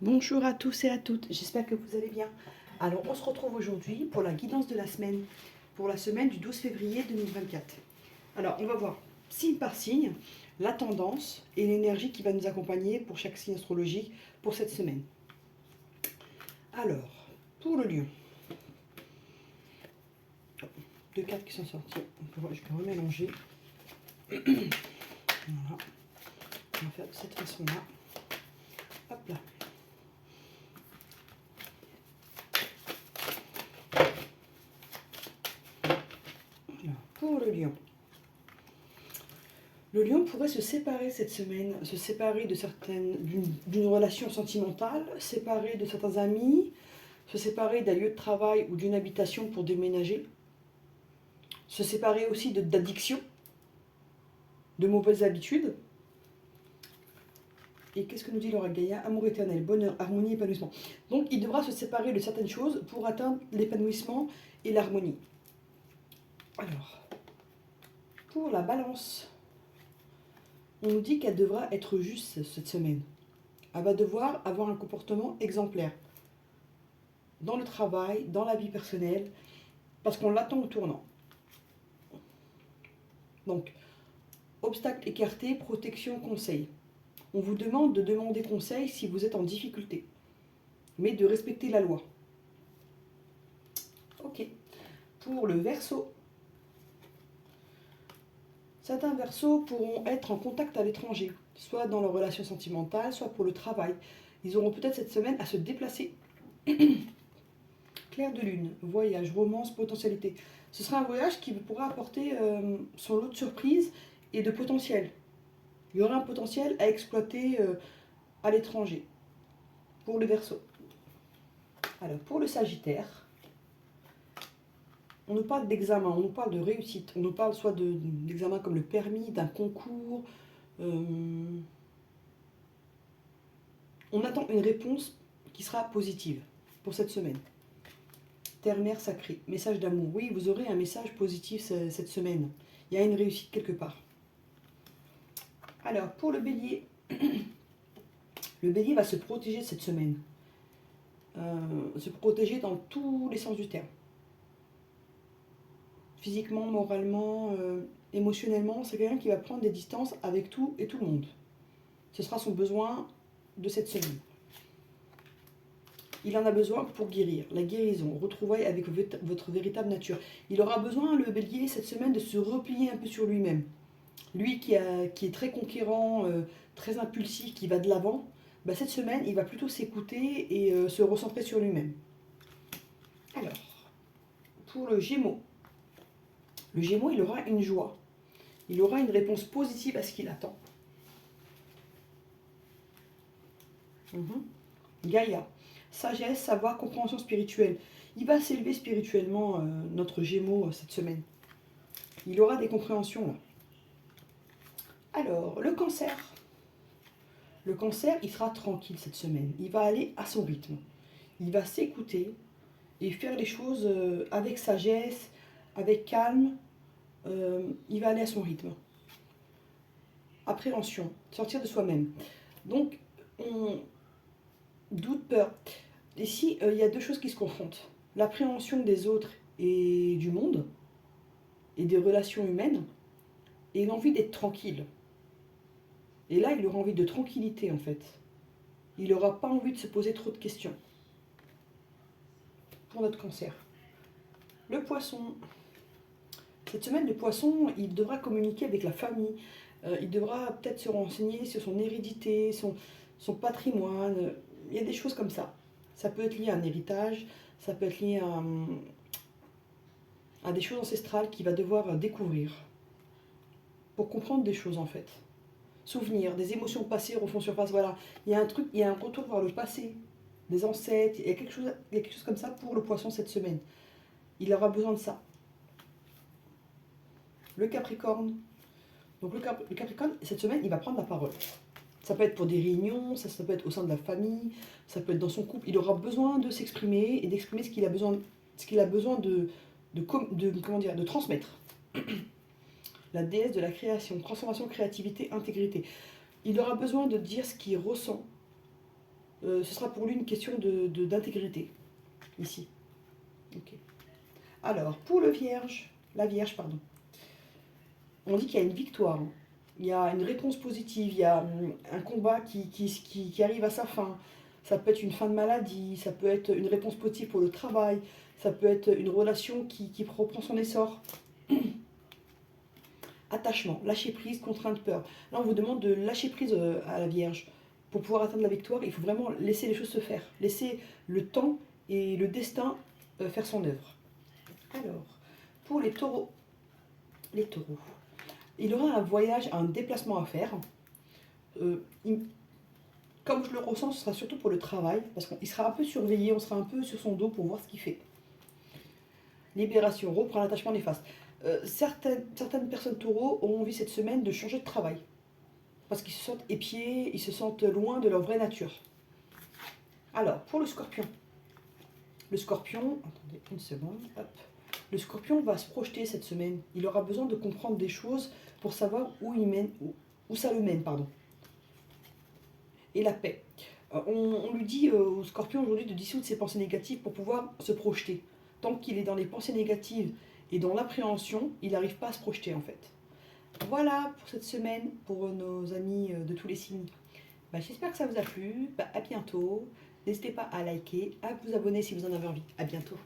Bonjour à tous et à toutes, j'espère que vous allez bien. Alors on se retrouve aujourd'hui pour la guidance de la semaine, pour la semaine du 12 février 2024. Alors on va voir signe par signe la tendance et l'énergie qui va nous accompagner pour chaque signe astrologique pour cette semaine. Alors, pour le lion, deux cartes qui sont sorties, je peux remélanger. Voilà, on va faire de cette façon-là. Hop là. Pour le lion. Le lion pourrait se séparer cette semaine, se séparer d'une relation sentimentale, séparer de certains amis, se séparer d'un lieu de travail ou d'une habitation pour déménager, se séparer aussi d'addiction, de mauvaises habitudes. Et qu'est-ce que nous dit Laura Gaïa? Amour éternel, bonheur, harmonie, épanouissement. Donc il devra se séparer de certaines choses pour atteindre l'épanouissement et l'harmonie. Alors, pour la balance, on nous dit qu'elle devra être juste cette semaine. Elle va devoir avoir un comportement exemplaire dans le travail, dans la vie personnelle, parce qu'on l'attend au tournant. Donc, obstacle écarté, protection, conseil. On vous demande de demander conseil si vous êtes en difficulté, mais de respecter la loi. Ok. Pour le Verseau, certains Verseaux pourront être en contact à l'étranger, soit dans leur relation sentimentale, soit pour le travail. Ils auront peut-être cette semaine à se déplacer. Clair de lune, voyage, romance, potentialité. Ce sera un voyage qui pourra apporter son lot de surprises et de potentiel. Il y aura un potentiel à exploiter à l'étranger pour le Verseau. Alors pour le Sagittaire, on nous parle d'examen, on nous parle de réussite, on nous parle soit d'examen comme le permis, d'un concours. On attend une réponse qui sera positive pour cette semaine. Terre-mère sacrée, message d'amour. Oui, vous aurez un message positif cette semaine. Il y a une réussite quelque part. Alors, pour le Bélier, le Bélier va se protéger cette semaine. Se protéger dans tous les sens du terme. Physiquement, moralement, émotionnellement, c'est quelqu'un qui va prendre des distances avec tout et tout le monde. Ce sera son besoin de cette semaine. Il en a besoin pour guérir, la guérison, retrouvailles avec votre véritable nature. Il aura besoin, le Bélier, cette semaine, de se replier un peu sur lui-même. Lui qui est très conquérant, très impulsif, qui va de l'avant, bah cette semaine, il va plutôt s'écouter et se recentrer sur lui-même. Alors, pour le Gémeaux, il aura une joie. Il aura une réponse positive à ce qu'il attend. Gaïa, sagesse, savoir, compréhension spirituelle. Il va s'élever spirituellement, notre Gémeaux, cette semaine. Il aura des compréhensions là. Alors, le Cancer. Le Cancer, il sera tranquille cette semaine. Il va aller à son rythme. Il va s'écouter et faire les choses avec sagesse, avec calme. Il va aller à son rythme. Appréhension, sortir de soi-même. Donc, on doute, peur. Ici, il y a deux choses qui se confrontent. L'appréhension des autres et du monde, et des relations humaines, et l'envie d'être tranquille. Et là, il aura envie de tranquillité, en fait. Il n'aura pas envie de se poser trop de questions. Pour notre Cancer. Le Poisson. Cette semaine, le Poisson, il devra communiquer avec la famille. Il devra peut-être se renseigner sur son hérédité, son patrimoine. Il y a des choses comme ça. Ça peut être lié à un héritage, ça peut être lié à des choses ancestrales qu'il va devoir découvrir pour comprendre des choses en fait. Souvenirs, des émotions passées refont surface. Voilà, il y a un truc, il y a un retour vers le passé, des ancêtres. Il y a quelque chose comme ça pour le Poisson cette semaine. Il aura besoin de ça. Le Capricorne. Donc le Capricorne, cette semaine, il va prendre la parole. Ça peut être pour des réunions, ça peut être au sein de la famille, ça peut être dans son couple. Il aura besoin de s'exprimer et d'exprimer ce qu'il a besoin, de transmettre. La déesse de la création, transformation, créativité, intégrité. Il aura besoin de dire ce qu'il ressent Ce sera pour lui une question d'intégrité, ici. Ok. Alors, pour le vierge, la vierge, pardon, on dit qu'il y a une victoire, hein. Il y a une réponse positive, il y a un combat qui arrive à sa fin. Ça peut être une fin de maladie, ça peut être une réponse positive pour le travail, ça peut être une relation qui reprend son essor. Attachement, lâcher prise, contrainte, peur. Là, on vous demande de lâcher prise à la Vierge. Pour pouvoir atteindre la victoire, il faut vraiment laisser les choses se faire. Laisser le temps et le destin faire son œuvre. Alors, pour les taureaux, il aura un voyage, un déplacement à faire. Euh, il- Comme je le ressens, ce sera surtout pour le travail, parce qu'il sera un peu surveillé, on sera un peu sur son dos pour voir ce qu'il fait. Libération, reprend l'attachement néfaste. Certaines personnes taureaux ont envie cette semaine de changer de travail, parce qu'ils se sentent épiés, ils se sentent loin de leur vraie nature. Alors, pour le scorpion, attendez une seconde, hop. Le scorpion va se projeter cette semaine. Il aura besoin de comprendre des choses pour savoir où ça le mène, pardon. Et la paix. On lui dit au scorpion aujourd'hui de dissoudre ses pensées négatives pour pouvoir se projeter. Tant qu'il est dans les pensées négatives et dans l'appréhension, il n'arrive pas à se projeter en fait. Voilà pour cette semaine, pour nos amis de tous les signes. J'espère que ça vous a plu. À bientôt. N'hésitez pas à liker, à vous abonner si vous en avez envie. À bientôt.